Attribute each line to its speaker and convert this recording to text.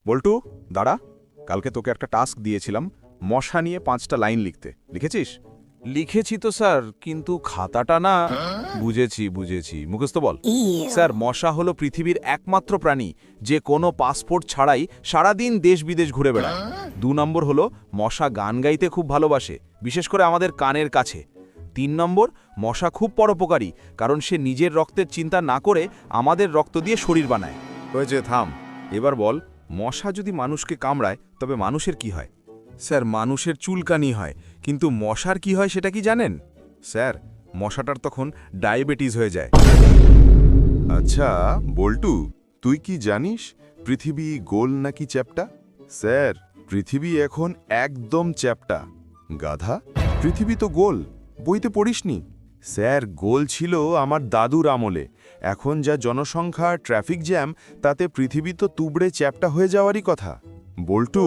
Speaker 1: বল্টু, দাঁড়া। কালকে তোকে একটা টাস্ক দিয়েছিলাম, মশা নিয়ে 5টা লাইন লিখতে। লিখেছিস?
Speaker 2: লিখেছি তো স্যার, কিন্তু খাতাটা না। বুঝেছি, মুখস্থ বল। স্যার, মশা হলো পৃথিবীর একমাত্র প্রাণী যে কোনো পাসপোর্ট ছাড়াই সারাদিন দেশ বিদেশ ঘুরে বেড়ায়। 2 নম্বর হলো মশা গান গাইতে খুব ভালোবাসে, বিশেষ করে আমাদের কানের কাছে। 3 নম্বর, মশা খুব পরোপকারী, কারণ সে নিজের রক্তের চিন্তা না করে আমাদের রক্ত দিয়ে শরীর বানায়।
Speaker 1: হয়েছে, থাম। এবার বল, মশা যদি মানুষকে কামড়ায় তবে মানুষের কি হয়? স্যার, মানুষের চুলকানি হয়, কিন্তু মশার কি হয় সেটা কি জানেন? স্যার, মশাটার তখন ডায়াবেটিস হয়ে যায়।
Speaker 3: আচ্ছা বল্টু, তুই কি জানিস পৃথিবী গোল নাকি চ্যাপ্টা? স্যার, পৃথিবী এখন একদম চ্যাপ্টা। গাধা, পৃথিবী তো গোল, বইতে পড়িসনি? স্যার, গোল ছিল আমার দাদুর আমলে। এখন যা জনসংখ্যা, ট্রাফিক জ্যাম, তাতে পৃথিবী তো তুবড়ে চ্যাপ্টা হয়ে যাওয়ারই কথা। বল্টু।